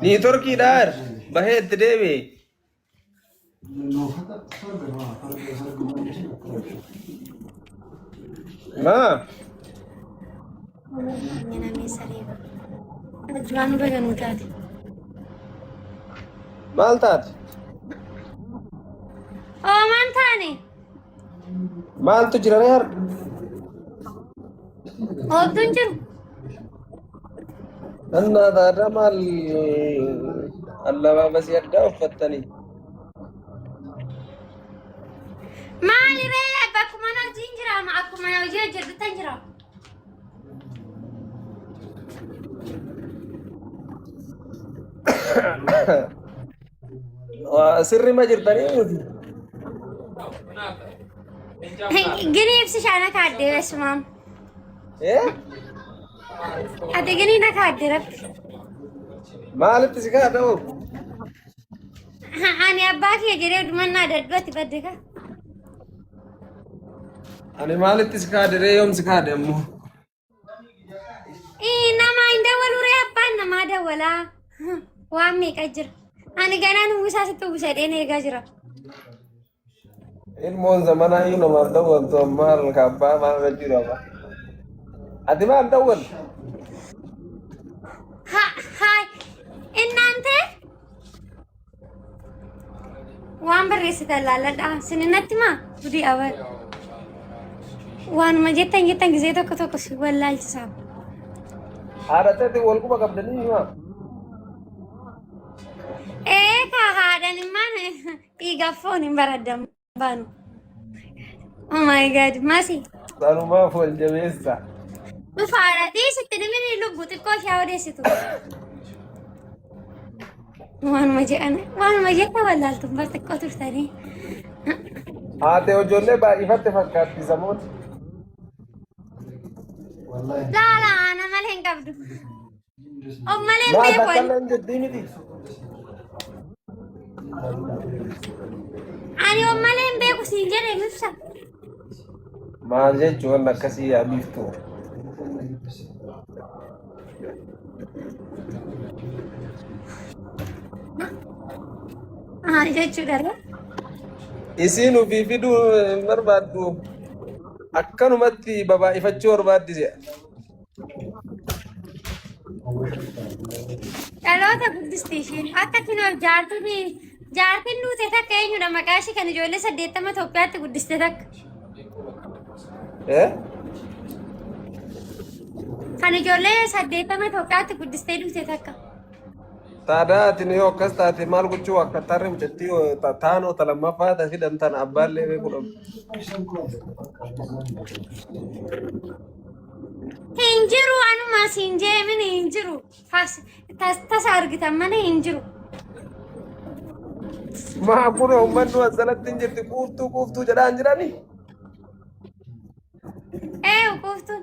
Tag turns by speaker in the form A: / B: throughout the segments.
A: Ni Turkey dar. Bahet dewi. Ma. Maltat.
B: Oh mantani.
A: Mal tu jiran yar.
B: Oh tunjur.
A: Anna ada mal. Allah baba si ada ufatani.
B: Mali re baku mana jinjira ma aku mana ujian jadi tanjira.
A: Wah sirri majir tani.
B: Gini ipsi shana kade wes mam.
A: Eh?
B: Ate gini na kade rap.
A: Mal tu sih ada.
B: Ani abba ki jere mana ada dua tiba deka.
A: Ani mal tu sih ada reyom sih ada mu.
B: Nama indah walure apa nama ada wala. Wami kajir. Ani gana nunggu sasa tu bisa dene gajira.
A: Ilmu zaman ayu nomor dawal tu mal kapa mal rajur apa? Adi mal dawal.
B: Hai. Innante? Wan berisi talala dah. Seninati ma. Budi awal. Wan majetan jetan gizeto koto kosi wallahi sab.
A: Ada tadi walku bakal beli ni mah.
B: Ada ni mana? Tiga phone baradam banu. Oh my god, masih.
A: Lalu mah full jawesa.
B: Bufara, di situ ni mana lu butuh kau siapa di situ? Wan maje wala tu bertek kau terus tadi.
A: Ate ojolle ba ifate fakkat di zaman.
B: La, ana malah kabdu. Oh malah
A: Ma
B: bepon.
A: bakalan jadi ni di.
B: Ani oh malah beku sinjir ni mufsa.
A: Ma je jual nak kasih ya biftu.
B: Je sudah lah.
A: Isinu bifidu marbadu. Akkanu mati baba ifachor badi je.
B: Kalau tak Buddhist station, hatta kino jaartin nu teta keenyu na makashi kan ijoollee saddeettama Itoophiyaatti guddiste takka.
A: Eh?
B: Kan ijoollee saddeettama Itoophiyaatti guddistee dhufte takka.
A: Tada tini yo kas tati mal kuchu akka tarim jetti tano talamma fata fidan tan abballe be kulum.
B: Hinjiru anu masih hinjemin hinjiru. Tas argitan mana hinjiru.
A: Ma kuno umman nu azalatin jetti kuftu jalan jirani.
B: Kuftun.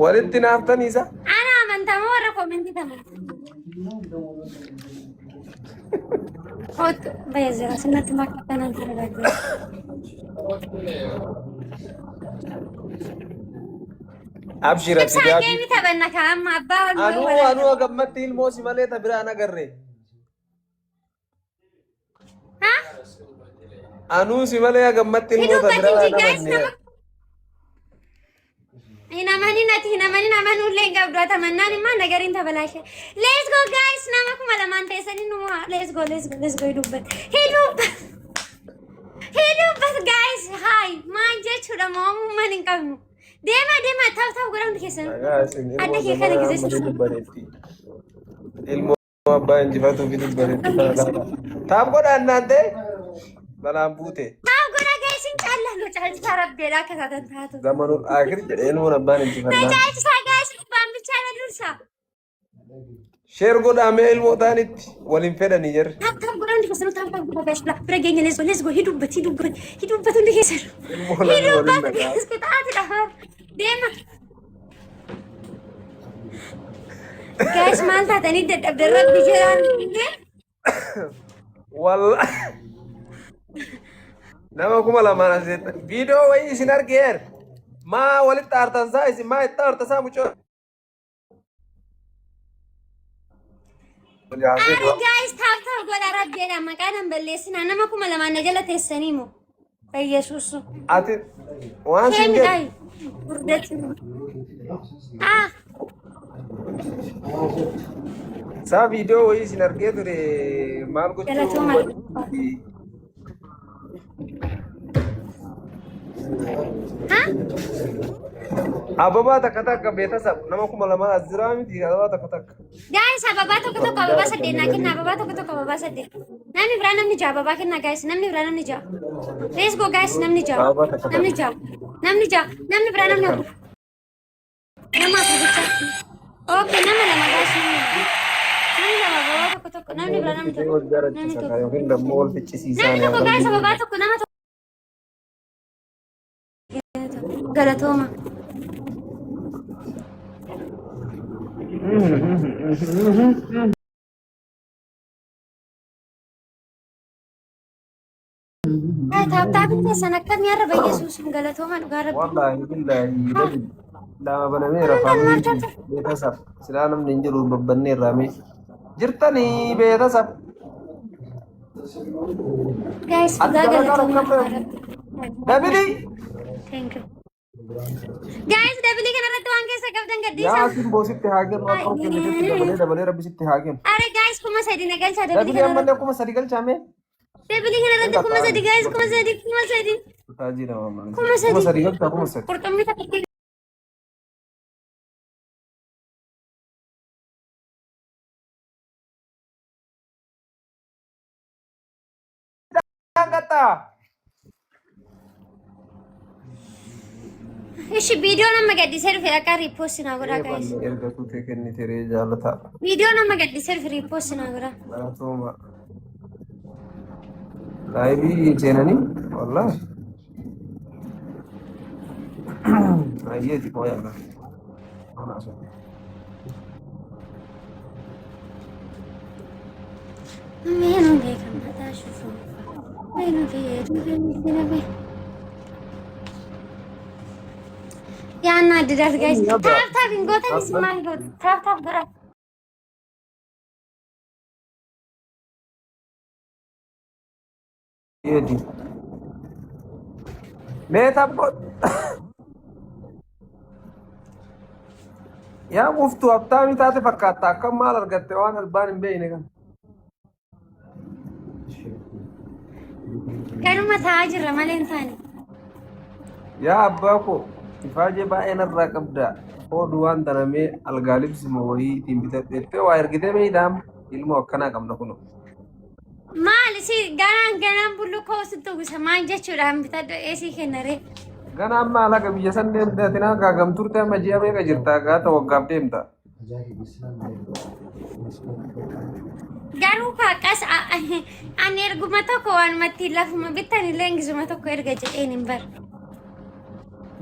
A: Walitti naftani isa?
B: Ana amantamu warra komenti tamu. Otu bayazira sunnati makkatan antara lagi.
A: Abshira
B: Ibsa kemi tabanna kam abba
A: anu gammatti ilmo si malee tabiraan agarre.
B: Ha?
A: Anu si malee gammatti ilmo tabiraan agarre. Hinamani naman ulle gabdo tamannan imma nagarin tabalashe. Let's go guys, nama ko malaman tesani no. Let's go hidubbat. Hidubbat guys. Hi. Manje chuda mom manin kamu. Dema taw guram dikesan. Ada ke kana gizes. Ilmo abba injifatu hidubbaretti. Taab godhan nante. Balaan buute.
B: Taab godha guys inshallah lo chal tarabbeela kasatan taatu.
A: Zamanul akhir jedhe ilmoon abbaan injifannaa.
B: Tajaajila guys bambicha na dursa.
A: Sheer godhamee ilmoo taanitti waliin fedhanii jirre.
B: Taab godhan dikesan taab godha guys bira geenya let's go hidubbat dikesan. Hidubbat guys kitaati dhahar. Dema. Guys maal taatanii dadhabdarra bijiran.
A: Wallah. Nama kuma lamaan asitti viidiyoo wayii isin argeer maa walitti aartan isaa isin maa itti aartan isaa mucoo أري جايز تاب ولا ربنا ما كان بلسنا أنا ما كم لما نجلت السنيمو فيسوس
C: ati waan
A: كم
C: sin jedhu
A: داي بردت
C: saa viidiyoo wayii isin argee ture maal
A: جلتو
C: gochuu
A: ما ها
C: ababaa takka takka beetasab nama kuma lama as jiraa miti ababaa takka takka
A: جايز أباباتو كتو كبابا سدينا كنا أباباتو كتو كبابا سدين نمني برانا نجا بابا كنا جايز نمني برانا نجا ليس جو جايز نمني جا
C: ababaa takka
A: نمني
C: takka
A: جا نمني جا نمني برانا نجا نما سبتة أوكي نمني لما جايز نمني لما بابا كتو نمني برانا نجا
C: wal
A: نمني
C: jaalachiisa
A: تو
C: kan yookiin dammoo wal ficcisiisaa
A: نمني تو جايز أباباتو كنا ما تو جلتوما هاي تاب انت سنة كم يا رب يسوس جلتوما نقارب
C: wallahi billahi
A: ها
C: nabi lama banameera
A: أنا ما
C: faamiliitiin
A: جت
C: beetasab silaa namni hin jiru babbanne irraame jirtanii beetasab
A: جايز
C: ati
A: بقى
C: dalagaa
A: جلتوما
C: rakkabbe
A: نقارب
C: dabili
A: ثانك يو جايز دبلي كنا رتوان كيسة كفتن قديسة
C: yaa sin boositti haa kennu akka
A: هاي
C: hojjennetetti dabalee dabalee rabbisitti haa kennu
A: أري جايز كم سيدي نقل شا دبلي
C: dabili
A: كنا
C: ammallee
A: رت
C: akkuma sadi galchaame
A: دبلي كنا رت كم سيدي جايز كم سيدي كم سيدي
C: taajira mamman
A: كم
C: akkuma
A: سيدي
C: sadi galcha akkuma sadi
A: قرطمي تكتي
C: Angkata.
A: إيش فيديو لما قد يصير في أكار ريبوست ناقورا جايز
C: Erga tuute kennitee jaalata.
A: فيديو لما قد يصير في ريبوست ناقورا
C: Baratuma. Laibii seenanii wallahi. Ayyeeti koo yaala.
A: مين بيك ما تشوفه مين بيك يا أنا دير جايز تاب تاب إنقطع نسمع إنقطع تاب تاب برا
C: Ayyeeti. Mee tabbo. Yaa muftu abtaamii taate fakkaata akkam maal argatte waan albaan hin beekne kan.
A: كانوا متاجر مالين ثاني
C: Yaa abbaa koo ifaajee baay'ee narraa qabda. Ooduu waan danamee algaalibsima wayii ittiin bitatte waa ergitee beeydaam ilmoo akkanaa qabna kunoo.
A: maal si ganaan bullu koosutu gusamaan jechuudhaan bitadho eesii kennare
C: Gana amma alaqa biyya san deemtatina kaagam turte amma ji'a meeqa jirta gaata waggaaf deemta.
A: garuu kaaqas ani erguma tokko waanumatti lafuma bittan illee ingisuma tokko erga jedheen hin bar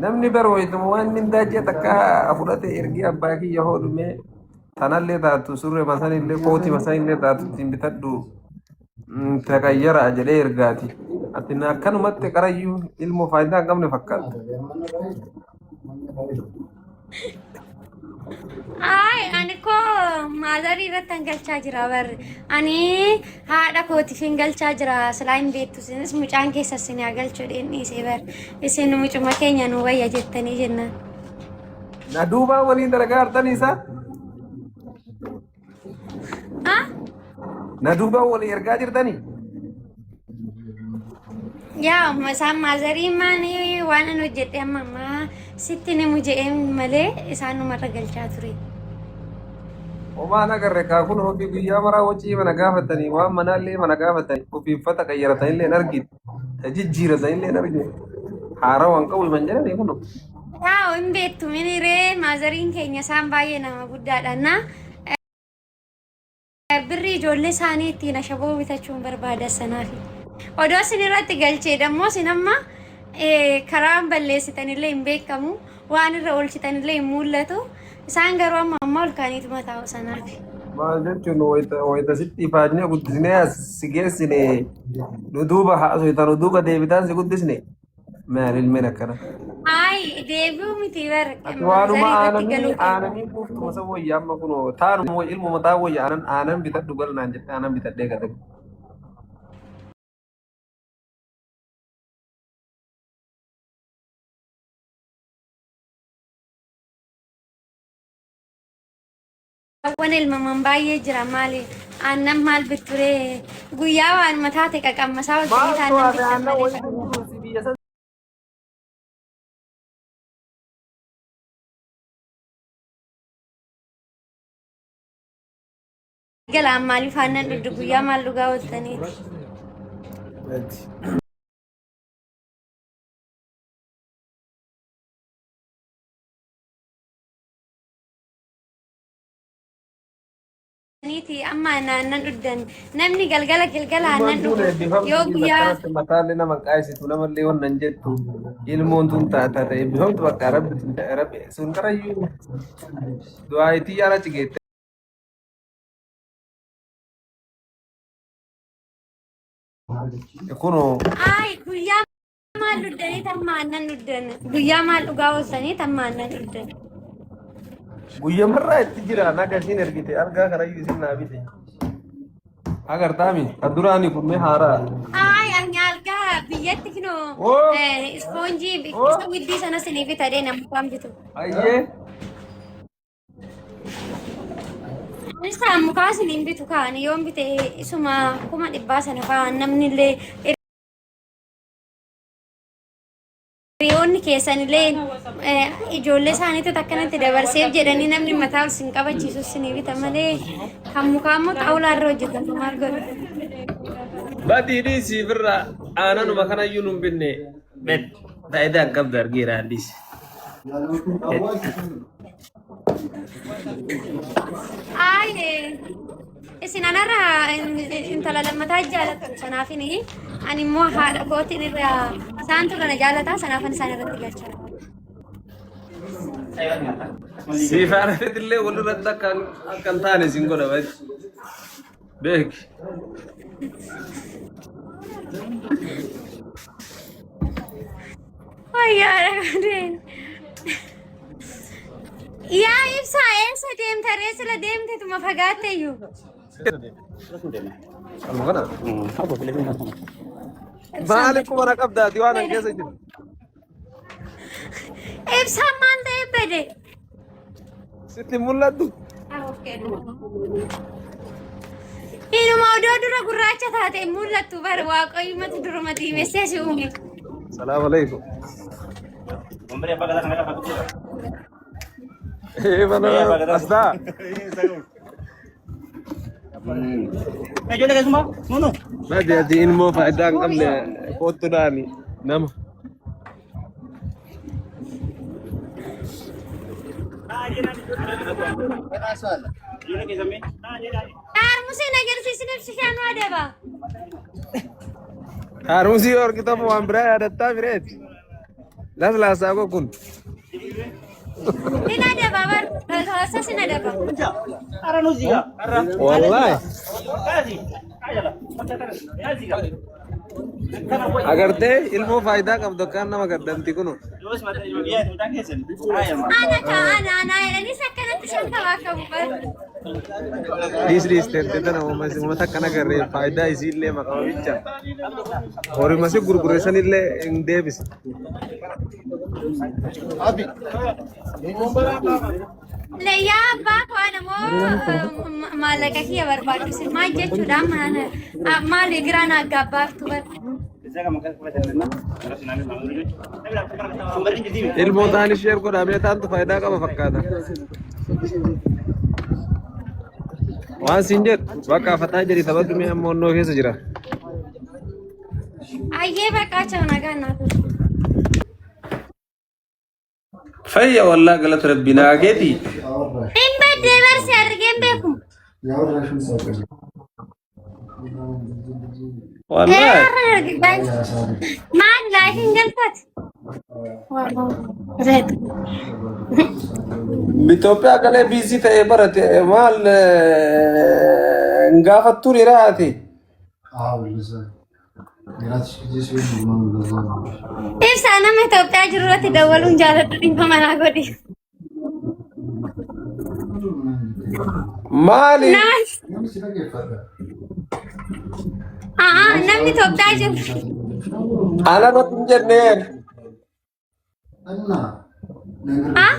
C: Namni barwaytuma waan inni daajee takka fudhate ergi abbaa kiyya hoodhumee tanallee taatu surre masanillee kooti masanillee taatu ittiin bitadhu taqayyara jedhee ergaati. Ati akkanumatti qarayyuu ilmoo faayidaa hin qabne fakkaata.
A: ay ani ko maadarii irratti hangalchaa jira bar ani haadha kootiif hangalchaa jira silaa hin beektu isinis mucaan keessa isin hagalchuu dhiisee bar isin mucuma keenya nu wayya jettanii jennaan
C: Na duubaa waliin dalagaa hartanii isaa?
A: haa
C: Na duubaa walii ergaa jirtanii?
A: yaa isaan maazarii maani waan an hojjedhe amma ammaa sitti ni muja'ee malee isaan numarra galchaa ture.
C: Omaan agarre kaa kun hojii guyyaa maraa hojii mana gaafatanii waan manaallee mana gaafatanii uffata qayyaratanii illee argite. Jijjiiratanii illee argite. Haarawaan qabu himan jedhanii kun.
A: Yaa hin beektu miniree maazariin keenya isaan baay'ee nama guddaadha na birrii ijoollee isaanii ittiin ashaboo bitachuun barbaada sanaafi. Odoo isin irratti galchee dammoo isin amma karaan balleessitanillee hin beekamu waan irra oolchitanillee hin mul'atu isaan garuu amma amma ol kaaniitu mataa sanaafi.
C: Maal jechuun wayita sitti ifaajnee guddisnee as si geessine nu duuba haasoftan nu duuba deebitaan si guddisne maal ilmeen akkana.
B: Ay, deebi'u miti bara.
C: Ati waanuma
B: Zarii irratti
C: aananii buuftu masa wayyaa amma kunoo taanuma ilmu mataa wayya aanan bitadhu galnaan jette aanan bitadhee gate.
B: Waan ilmaman baay'ee jira maali? Aannan maal bitturee guyyaa waan mataa ta'e qaqammasaa wajjin taanaan bittan malee. Galaan maaliif aannan dhugdu guyyaa maal dhugaa ooltaniiti? Niiti amma aannan dhugdan namni galgala aannan dhugu yoo guyyaa
C: mataalee nama qaayisitu namallee wannan jettu ilmoon tun taata ta'e bifamtu bakka rabbi sun karayyuu du'aayitii yaala cigeette. Kunoo
B: ay guyyaa maal dhugdanii tamma aannan dhugdan guyyaa maal dhugaa ooltanii tamma aannan dhugdan.
C: guyya marraa itti jira naga isin ergite argaa karayyuu isin naa bite. Agartaami adduraani kun mee haaraa.
B: Ay ani algaa biyyatti kinoo ispoonjii isa widdii sana sinii bitadee nama kan bitu.
C: Ayyee.
B: Isa mukaa siniin bitu kaani yoon bite isuma 100 sana fa'aa namni illee Riyoonni keessanillee ijoollee isaaniitu akkanatti dabarseef jedhanii namni mataa ol sin qabachiisu sinii bita malee kan mukaa immoo xaawulaa irra hojjetatu maal godhu.
C: Badii siifirra aananuma kanayyuu nun binne bed faayidaa hin qabdu argeera addis.
B: Ay isin anarraa intala lammataa jaalatu sanaafini ani immoo haadha kootiin irraa isaantu kana jaalataa sanaafan isaan irratti galchaa.
C: Siifaareetillee walirratti akka hin taane sin godha badi. Beeki.
B: Wayyaadha kadeen. Yaa ibsaa eessa deemta reesila deemtetuma fagaatteeyyuu.
C: Alma kana. Maaliif mana qabdaati waan an keessa jiru.
B: Ibsaan maal ta'e bade?
C: Sitti mul'attu.
B: Inuma odoo dura gurraacha taate mul'attu bara waaqayyumatu duruma diimessee si uume.
C: Salaamu alaikum. Mana asdaa.
D: Ijoollee keessumaa nunu.
C: Badi ati ilmoo faayidaa hin qabne koottudhaani nama.
B: Harmusiin agarsiisniif si shaanuu adaba.
C: Harmusii horkitamu waan biraa yaadattaa bireeti. Laslaasaa koo kun.
B: Din adaba bar kalkaasa sin adaba.
D: Ara nuziga.
C: Wallahi. Agartee ilmoo faayidaa qabdu akkaan nama gaddanti kunu.
B: Ana jedhanii akkanatti shan tabaa qabu bar.
C: Dhiis teettee uummata akkana garree faayidaa isiillee maqaa bicha. Horimasi gurgureessanillee hin deebise.
B: Yaa abbaa koo anamoo maallaqa kiyya barbaachise maal jechuudhaan maal giraan akka abbaaftu bar.
C: Ilmoo ta'an ishee godhamee taantu faayidaa qaba fakkaata. Waan siin jedhu bakka afataa jedhi taphadhu mee ammoo onnoo keessa jira.
B: Ayyee bakka chaw nagaa naatu.
C: Fayya wallaa galata rabbi naa geeti.
B: Hin baddee barsi argeen beeku.
C: Wallaahi.
B: Maal laafiin galfate?
C: Itoophiyaa galee biisii ta'ee barate maal gaafattuun iraate.
B: Ibsa nama Itoophiyaa jiru irratti dawwaluun jaaladhu dhimma manaa godhi.
C: Maali?
B: Namni Itoophiyaa jiru.
C: Alabatu hin jenneen.
E: Anna, negara,